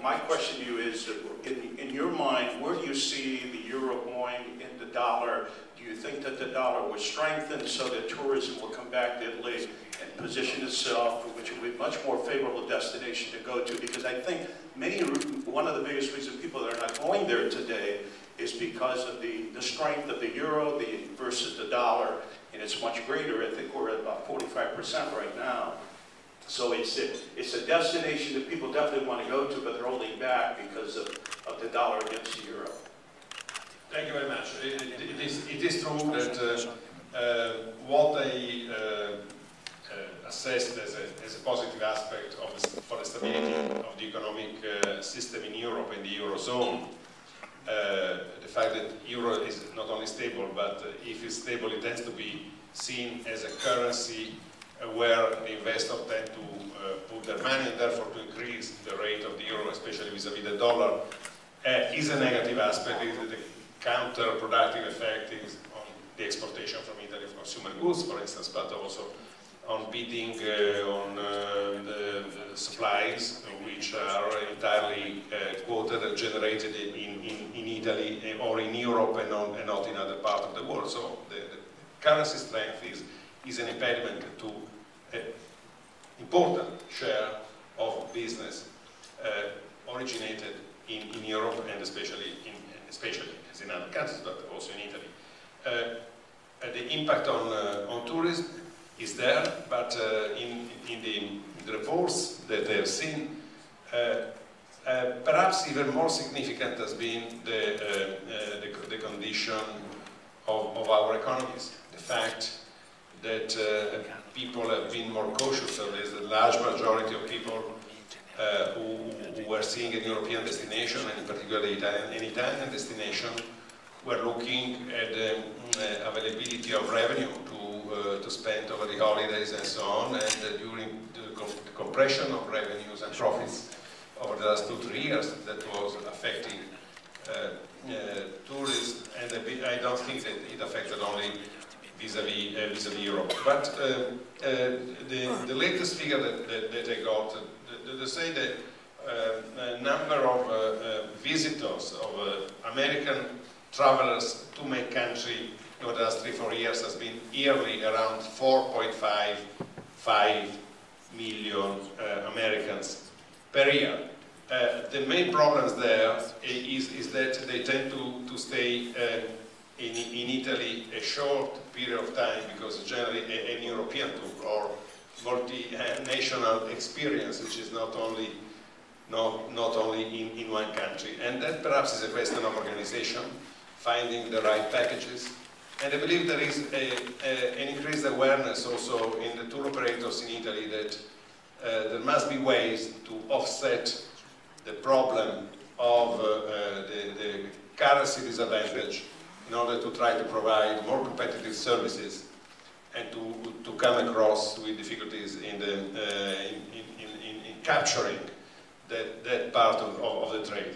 My question to you is, in your mind, where do you see the euro going in the dollar? Do you think that the dollar will strengthen so that tourism will come back to Italy and position itself, which will be a much more favorable destination to go to? Because I think one of the biggest reasons people are not going there today is because of the strength of the euro versus the dollar, and it's much greater. I think we're at about 45% right now. So it's a destination that people definitely want to go to, but they're holding back because of the dollar against the euro. Thank you very much. It is true that what I assessed as a positive aspect for the stability of the economic system in Europe and the Eurozone, the fact that euro is not only stable, but if it's stable, it tends to be seen as a currency where the investors tend to put their money and therefore to increase the rate of the euro, especially vis-a-vis the dollar, is a negative aspect. The counterproductive effect is on the exportation from Italy of consumer goods, for instance, but also on bidding on the supplies, which are entirely quoted and generated in Italy or in Europe and not in other parts of the world. So the currency strength is an impediment to an important share of business originated in Europe and especially as in other countries, but also in Italy. The impact on tourism is there, but in the reports that I have seen, perhaps even more significant has been the condition of our economies. The fact that people have been more cautious. So there's a large majority of people who were seeing a European destination, and in particular an Italian destination, were looking at the availability of revenue to spend over the holidays and so on, and during the compression of revenues and profits over the last 2-3 years that was affecting tourism, and I don't think that it affected only vis-a-vis Europe. But the latest figure that I got, they say that the number of visitors, of American travelers to my country over the last 3-4 years has been yearly around 4.5 million Americans per year. The main problems there is that they tend to stay in Italy a short period of time, because generally an European tour or multinational experience, which is not only in one country, and that perhaps is a question of organization, finding the right packages. And I believe there is an increased awareness also in the tour operators in Italy that there must be ways to offset the problem of the currency disadvantage in order to try to provide more competitive services and to come across with difficulties in capturing that part of the trade.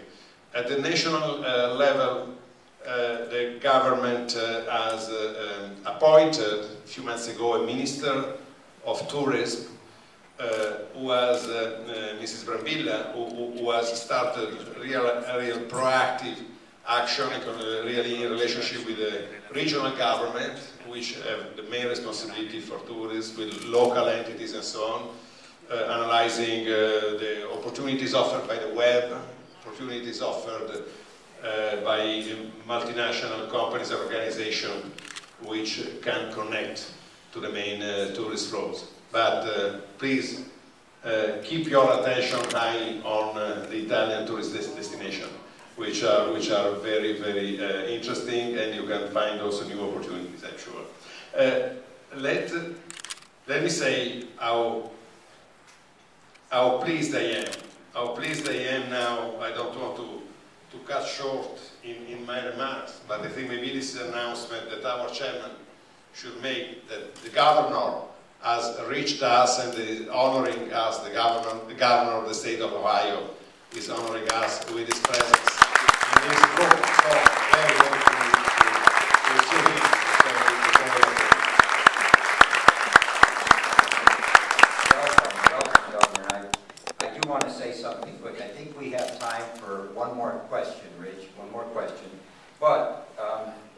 At the national level, the government has appointed a few months ago a Minister of Tourism who was Mrs. Brambilla, who has started a real proactive action really in relationship with the regional government, which have the main responsibility for tourism, with local entities and so on, analyzing the opportunities offered by the web, opportunities offered by multinational companies and organizations which can connect to the main tourist flows. But please keep your attention high on the Italian tourist destination, which are very, very interesting, and you can find also new opportunities, I'm sure. Let me say how pleased I am. How pleased I am now. I don't want to cut short in my remarks, but I think maybe this is an announcement that our chairman should make, that the governor has reached us and is honoring us. The governor of the state of Ohio is honoring us with his presence in this group. So very, very pleased to see him. Welcome, Governor. I do want to say something quick. I think we more question, Rich, one more question. But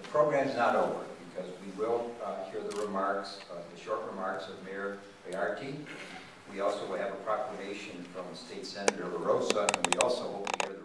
the program's not over, because we will hear the remarks, the short remarks of Mayor Bayarty. We also will have a proclamation from State Senator La Rosa, and we also hope to hear